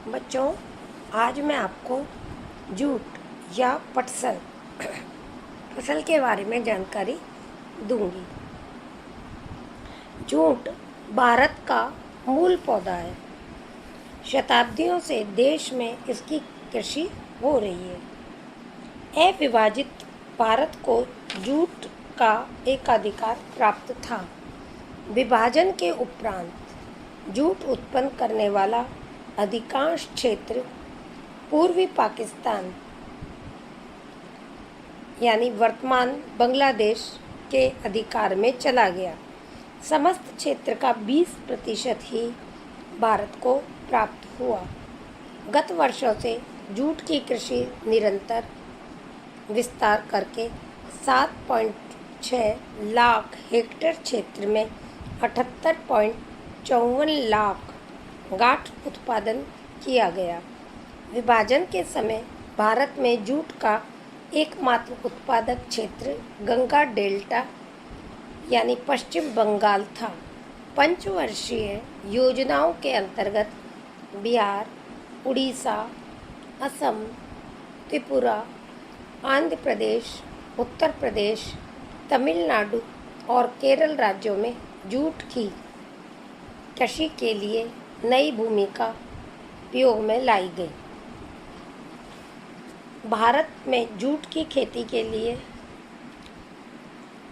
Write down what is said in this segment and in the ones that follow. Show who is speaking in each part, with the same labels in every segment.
Speaker 1: बच्चों, आज मैं आपको जूट या पटसन फसल के बारे में जानकारी दूंगी। जूट भारत का मूल पौधा है। शताब्दियों से देश में इसकी कृषि हो रही है। अविभाजित भारत को जूट का एकाधिकार प्राप्त था। विभाजन के उपरांत जूट उत्पन्न करने वाला अधिकांश क्षेत्र पूर्वी पाकिस्तान यानी वर्तमान बांग्लादेश के अधिकार में चला गया। समस्त क्षेत्र का 20% ही भारत को प्राप्त हुआ। गत वर्षों से जूट की कृषि निरंतर विस्तार करके 7.6 लाख हेक्टेयर क्षेत्र में 78.54 लाख गांठ उत्पादन किया गया। विभाजन के समय भारत में जूट का एकमात्र उत्पादक क्षेत्र गंगा डेल्टा यानी पश्चिम बंगाल था। पंचवर्षीय योजनाओं के अंतर्गत बिहार, उड़ीसा, असम, त्रिपुरा, आंध्र प्रदेश, उत्तर प्रदेश, तमिलनाडु और केरल राज्यों में जूट की कृषि के लिए नई भूमिका उपयोग में लाई गई। भारत में जूट की खेती के लिए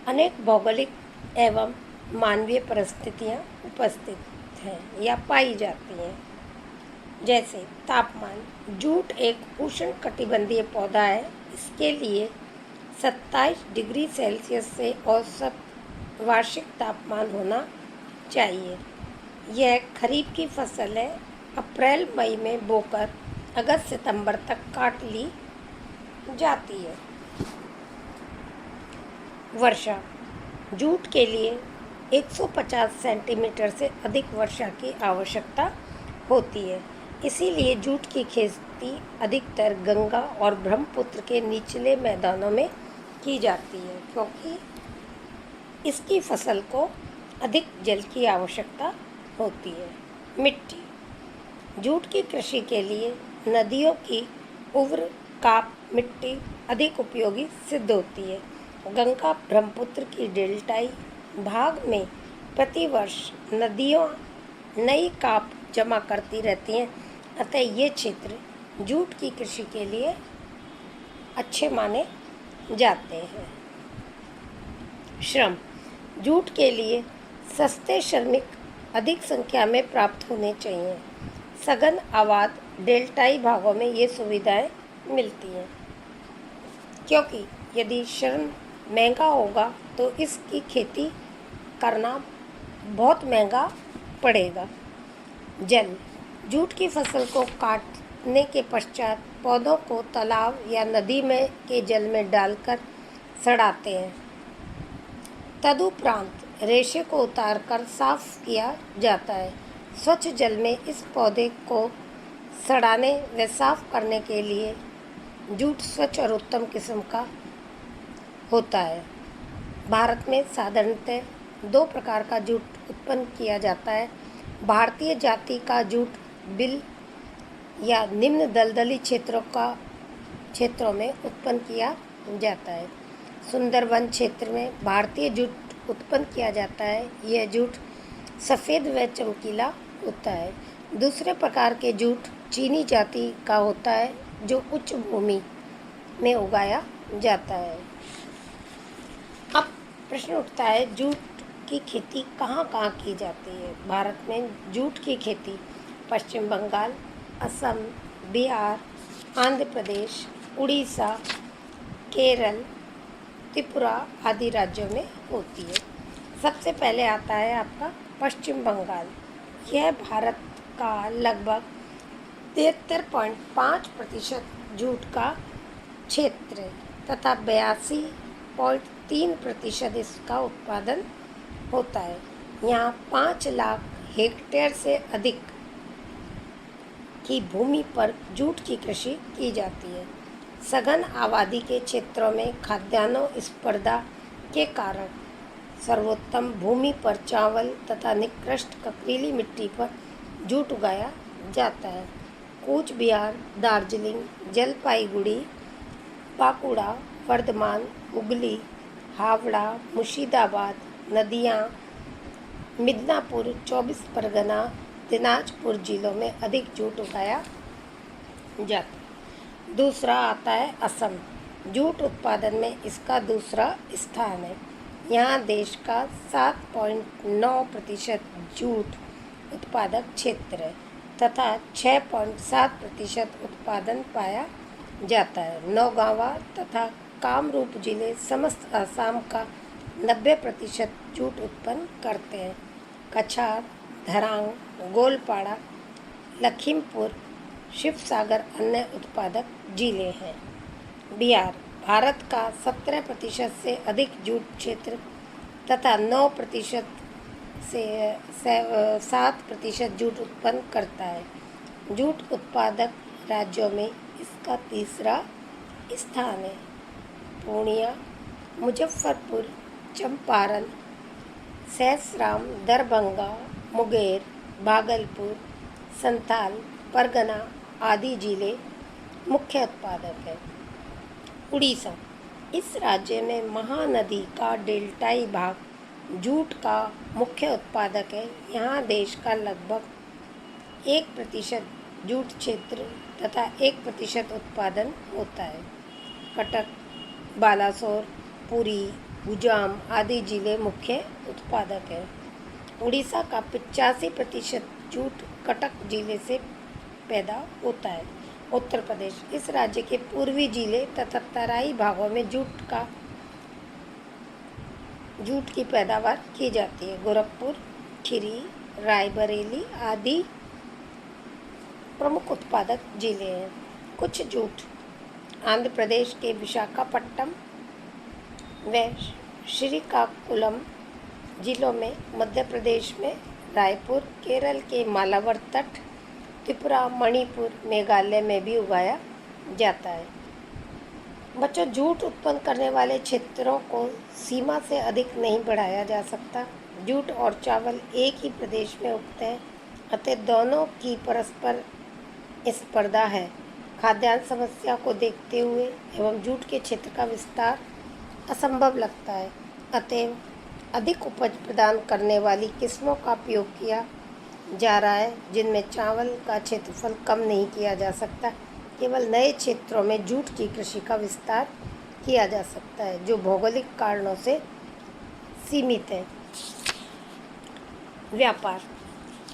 Speaker 1: अनेक भौगोलिक एवं मानवीय परिस्थितियां उपस्थित हैं या पाई जाती हैं। जैसे तापमान। जूट एक उष्णकटिबंधीय पौधा है। इसके लिए 27 डिग्री सेल्सियस से औसत वार्षिक तापमान होना चाहिए। यह खरीफ की फसल है। अप्रैल मई में बोकर अगस्त सितंबर तक काट ली जाती है। वर्षा। जूट के लिए 150 सेंटीमीटर से अधिक वर्षा की आवश्यकता होती है। इसीलिए जूट की खेती अधिकतर गंगा और ब्रह्मपुत्र के निचले मैदानों में की जाती है, क्योंकि इसकी फसल को अधिक जल की आवश्यकता होती है। मिट्टी। जूट की कृषि के लिए नदियों की उर्वर काप मिट्टी अधिक उपयोगी सिद्ध होती है। गंगा ब्रह्मपुत्र की डेल्टाई भाग में प्रतिवर्ष नदियों नई काप जमा करती रहती हैं, अतः ये क्षेत्र जूट की कृषि के लिए अच्छे माने जाते हैं। श्रम। जूट के लिए सस्ते श्रमिक अधिक संख्या में प्राप्त होने चाहिए। सघन आबाद डेल्टाई भागों में ये सुविधाएं मिलती हैं, क्योंकि यदि श्रम महंगा होगा तो इसकी खेती करना बहुत महंगा पड़ेगा। जल। जूट की फसल को काटने के पश्चात पौधों को तालाब या नदी में के जल में डालकर सड़ाते हैं। तदुपरांत रेशे को उतारकर साफ किया जाता है। स्वच्छ जल में इस पौधे को सड़ाने व साफ करने के लिए जूट स्वच्छ और उत्तम किस्म का होता है। भारत में साधारणतः 2 प्रकार का जूट उत्पन्न किया जाता है। भारतीय जाति का जूट बिल या निम्न दलदली क्षेत्रों में उत्पन्न किया जाता है। सुंदरवन क्षेत्र में भारतीय जूट उत्पन्न किया जाता है। यह जूट सफ़ेद व चमकीला होता है। दूसरे प्रकार के जूट चीनी जाति का होता है, जो उच्च भूमि में उगाया जाता है। अब प्रश्न उठता है, जूट की खेती कहाँ कहाँ की जाती है? भारत में जूट की खेती पश्चिम बंगाल, असम, बिहार, आंध्र प्रदेश, उड़ीसा, केरल, त्रिपुरा आदि राज्यों में होती है। सबसे पहले आता है आपका पश्चिम बंगाल। यह भारत का लगभग 73.5% जूट का क्षेत्र है तथा 82.3% इसका उत्पादन होता है। यहाँ 5 लाख हेक्टेयर से अधिक की भूमि पर जूट की कृषि की जाती है। सघन आबादी के क्षेत्रों में खाद्यान्नों स्पर्धा के कारण सर्वोत्तम भूमि पर चावल तथा निकृष्ट ककरीली मिट्टी पर जूट उगाया जाता है। कूच बिहार, दार्जिलिंग, जलपाईगुड़ी, बांकुड़ा, वर्धमान, हुगली, हावड़ा, मुर्शिदाबाद, नदियाँ, मिदनापुर, 24 परगना, दिनाजपुर जिलों में अधिक जूट उगाया जाता है। दूसरा आता है असम। जूट उत्पादन में इसका दूसरा स्थान है। यहाँ देश का 7.9% जूट उत्पादक क्षेत्र है तथा 6.7% उत्पादन पाया जाता है। नौगांवा तथा कामरूप जिले समस्त असम का 90% जूट उत्पन्न करते हैं। कछार, धरांग, गोलपाड़ा, लखीमपुर, शिवसागर अन्य उत्पादक जिले हैं। बिहार भारत का 17% से अधिक जूट क्षेत्र तथा 9% से 7% जूट उत्पन्न करता है। जूट उत्पादक राज्यों में इसका तीसरा स्थान है। पूर्णिया, मुजफ्फरपुर, चंपारण, सहसराम, दरभंगा, मुंगेर, भागलपुर, संथाल, परगना आदि जिले मुख्य उत्पादक हैं। उड़ीसा इस राज्य में महानदी का डेल्टाई भाग जूट का मुख्य उत्पादक है। यहाँ देश का लगभग 1% जूट क्षेत्र तथा 1% उत्पादन होता है। कटक, बालासोर, पुरी, गुजाम आदि जिले मुख्य उत्पादक हैं। उड़ीसा का 85% जूट कटक जिले से पैदा होता है। उत्तर प्रदेश इस राज्य के पूर्वी जिले तथा तराई भागों में जूट की पैदावार की जाती है। गोरखपुर, खीरी, रायबरेली आदि प्रमुख उत्पादक जिले हैं। कुछ जूट आंध्र प्रदेश के विशाखापट्टनम व श्रीकाकुलम जिलों में, मध्य प्रदेश में रायपुर, केरल के मालाबार तट, त्रिपुरा, मणिपुर, मेघालय में भी उगाया जाता है। बच्चों, जूट उत्पन्न करने वाले क्षेत्रों को सीमा से अधिक नहीं बढ़ाया जा सकता। जूट और चावल एक ही प्रदेश में उगते हैं, अतः दोनों की परस्पर स्पर्धा है। खाद्यान्न समस्या को देखते हुए एवं जूट के क्षेत्र का विस्तार असंभव लगता है, अतएव अधिक उपज प्रदान करने वाली किस्मों का उपयोग किया जा रहा है, जिनमें चावल का क्षेत्रफल कम नहीं किया जा सकता। केवल नए क्षेत्रों में जूट की कृषि का विस्तार किया जा सकता है, जो भौगोलिक कारणों से सीमित है। व्यापार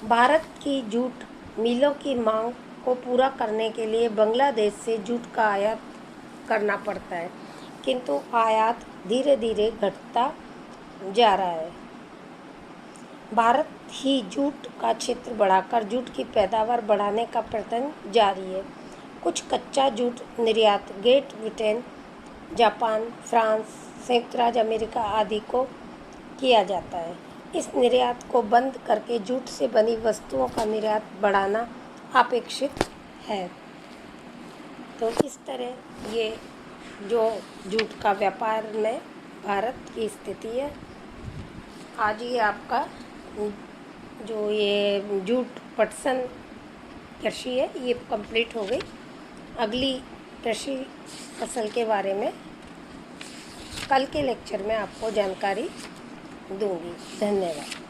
Speaker 1: भारत की जूट मिलों की मांग को पूरा करने के लिए बांग्लादेश से जूट का आयात करना पड़ता है, किंतु आयात धीरे धीरे घटता जा रहा है। भारत ही जूट का क्षेत्र बढ़ाकर जूट की पैदावार बढ़ाने का प्रयत्न जारी है। कुछ कच्चा जूट निर्यात ग्रेट ब्रिटेन, जापान, फ्रांस, संयुक्त राज्य अमेरिका आदि को किया जाता है। इस निर्यात को बंद करके जूट से बनी वस्तुओं का निर्यात बढ़ाना अपेक्षित है। तो इस तरह ये जो जूट का व्यापार में भारत की स्थिति है। आज ये आपका जो ये जूट पटसन कृषि है ये कंप्लीट हो गई। अगली कृषि फसल के बारे में कल के लेक्चर में आपको जानकारी दूंगी। धन्यवाद।